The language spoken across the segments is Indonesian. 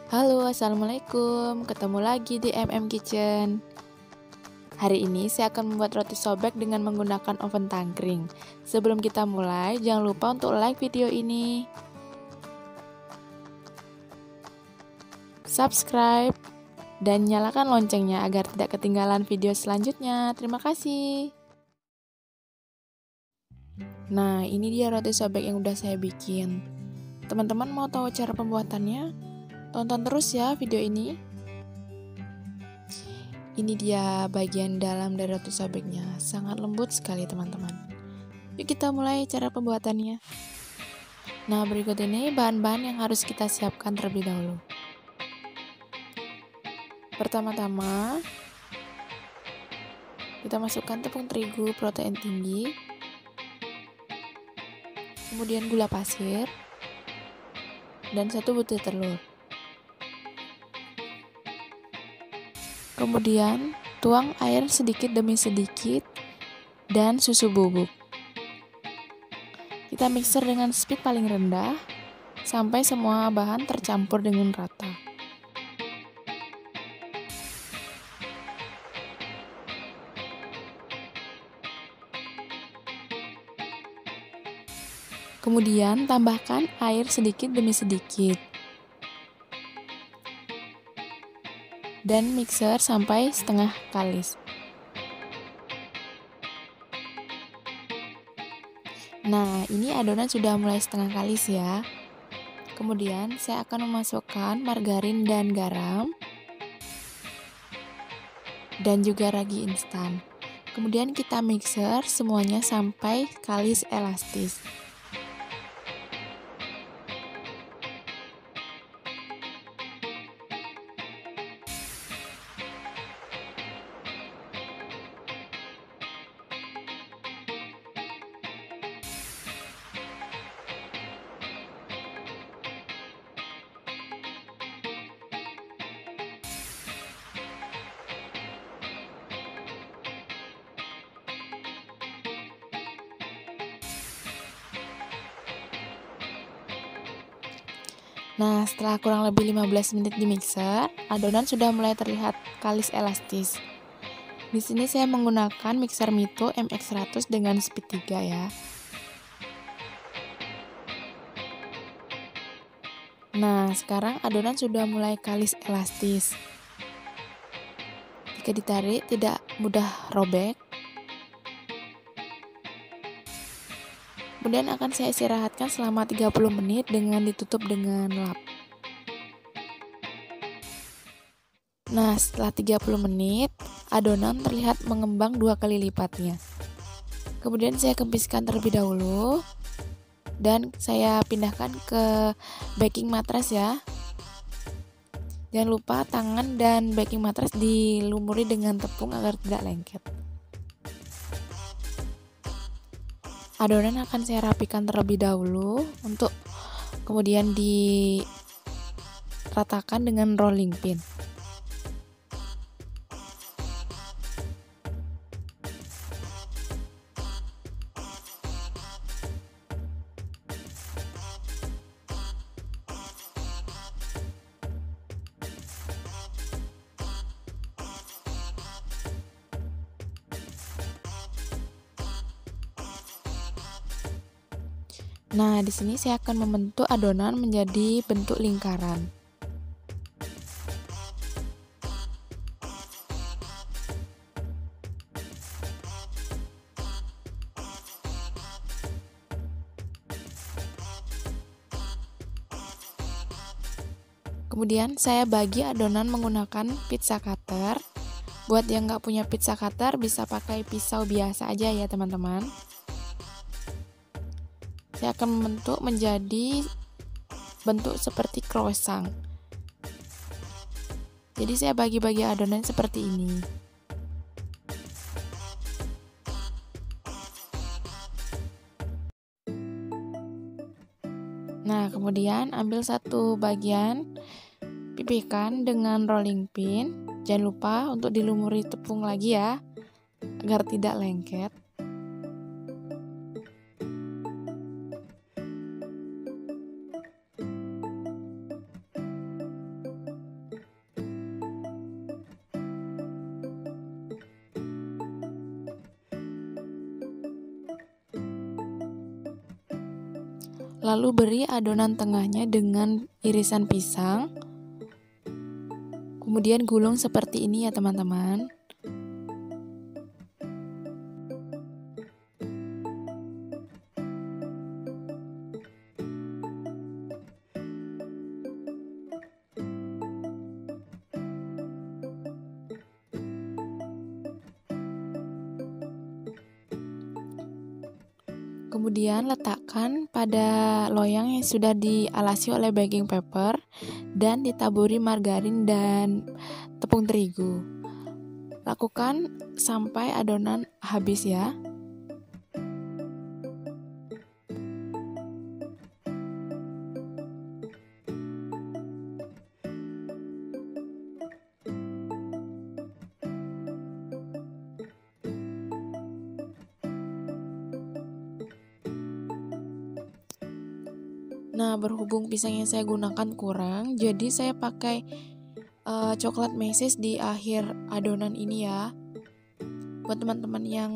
Halo, assalamualaikum. Ketemu lagi di Kitchen. Hari ini saya akan membuat roti sobek dengan menggunakan oven tangkring. Sebelum kita mulai, jangan lupa untuk like video ini, subscribe, dan nyalakan loncengnya agar tidak ketinggalan video selanjutnya. Terima kasih. Nah, ini dia roti sobek yang udah saya bikin. Teman-teman mau tahu cara pembuatannya? Tonton terus ya video ini. Ini dia bagian dalam dari roti sobeknya, sangat lembut sekali teman-teman. Yuk kita mulai cara pembuatannya. Nah, berikut ini bahan-bahan yang harus kita siapkan terlebih dahulu. Pertama-tama, kita masukkan tepung terigu protein tinggi, kemudian gula pasir, dan 1 butir telur. Kemudian, tuang air sedikit demi sedikit dan susu bubuk. Kita mixer dengan speed paling rendah sampai semua bahan tercampur dengan rata. Kemudian, tambahkan air sedikit demi sedikit. Dan mixer sampai setengah kalis. Nah, ini adonan sudah mulai setengah kalis ya. Kemudian saya akan memasukkan margarin dan garam dan juga ragi instan. Kemudian kita mixer semuanya sampai kalis elastis. Nah, setelah kurang lebih 15 menit di mixer, adonan sudah mulai terlihat kalis elastis. Di sini saya menggunakan mixer Mito MX100 dengan speed 3 ya. Nah, sekarang adonan sudah mulai kalis elastis. Jika ditarik tidak mudah robek. Kemudian akan saya istirahatkan selama 30 menit dengan ditutup dengan lap. Nah, setelah 30 menit, adonan terlihat mengembang 2 kali lipatnya. Kemudian saya kempiskan terlebih dahulu dan saya pindahkan ke baking matras ya. Jangan lupa tangan dan baking matras dilumuri dengan tepung agar tidak lengket. Adonan akan saya rapikan terlebih dahulu untuk kemudian diratakan dengan rolling pin. Nah, di sini saya akan membentuk adonan menjadi bentuk lingkaran. Kemudian saya bagi adonan menggunakan pizza cutter. Buat yang nggak punya pizza cutter bisa pakai pisau biasa aja ya teman-teman. Saya akan membentuk menjadi bentuk seperti croissant. Jadi saya bagi-bagi adonan seperti ini. Nah, kemudian ambil satu bagian, pipihkan dengan rolling pin. Jangan lupa untuk dilumuri tepung lagi ya, agar tidak lengket. Lalu beri adonan tengahnya dengan irisan pisang. Kemudian gulung seperti ini ya teman-teman. Kemudian letakkan pada loyang yang sudah dialasi oleh baking paper dan ditaburi margarin dan tepung terigu. Lakukan sampai adonan habis ya. Nah, berhubung pisang yang saya gunakan kurang, jadi saya pakai coklat meses di akhir adonan ini ya. Buat teman-teman yang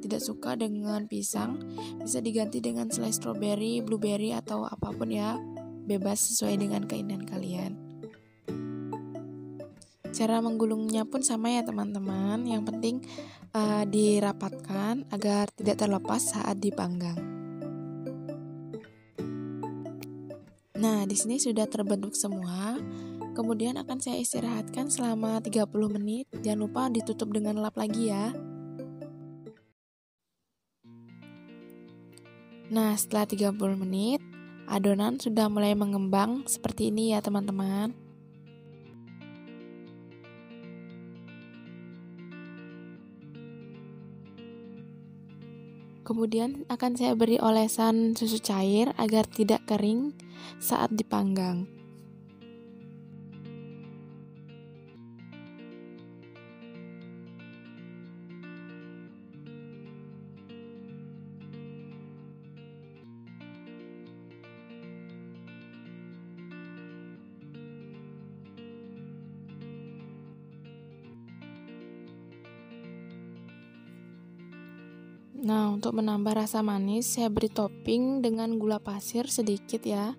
tidak suka dengan pisang, bisa diganti dengan selai strawberry, blueberry atau apapun ya. Bebas sesuai dengan keinginan kalian. Cara menggulungnya pun sama ya teman-teman. Yang penting dirapatkan agar tidak terlepas saat dipanggang. Nah, di sini sudah terbentuk semua. Kemudian akan saya istirahatkan selama 30 menit. Jangan lupa ditutup dengan lap lagi ya. Nah, setelah 30 menit, adonan sudah mulai mengembang seperti ini ya teman-teman. Kemudian akan saya beri olesan susu cair agar tidak kering saat dipanggang. Nah, untuk menambah rasa manis, saya beri topping dengan gula pasir sedikit ya.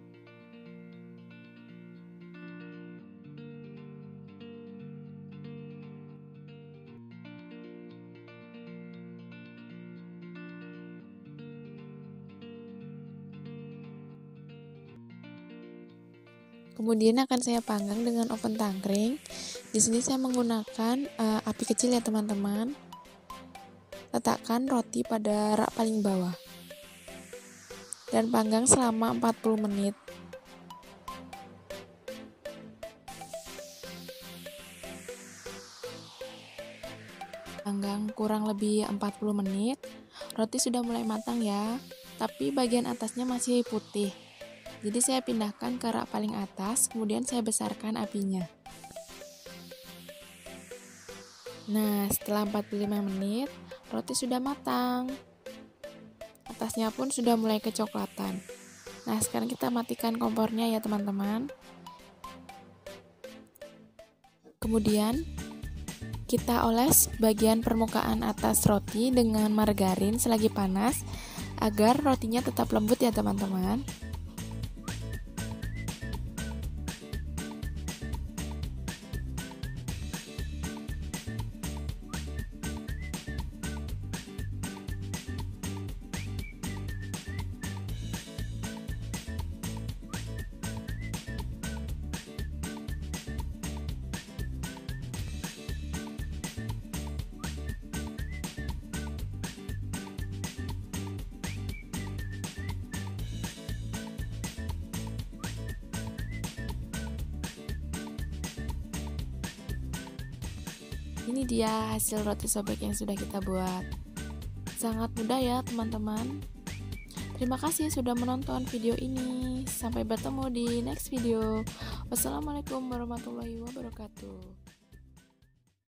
Kemudian akan saya panggang dengan oven tangkring. Di sini saya menggunakan api kecil ya teman-teman. Letakkan roti pada rak paling bawah dan panggang selama 40 menit. Panggang kurang lebih 40 menit. Roti sudah mulai matang ya, tapi bagian atasnya masih putih. Jadi saya pindahkan ke rak paling atas, kemudian saya besarkan apinya. Nah, setelah 45 menit, roti sudah matang. Atasnya pun sudah mulai kecoklatan. Nah, sekarang kita matikan kompornya ya teman-teman. Kemudian, kita oles bagian permukaan atas roti dengan margarin selagi panas agar rotinya tetap lembut ya teman-teman. Ini dia hasil roti sobek yang sudah kita buat. Sangat mudah ya teman-teman. Terima kasih sudah menonton video ini. Sampai bertemu di next video. Wassalamualaikum warahmatullahi wabarakatuh.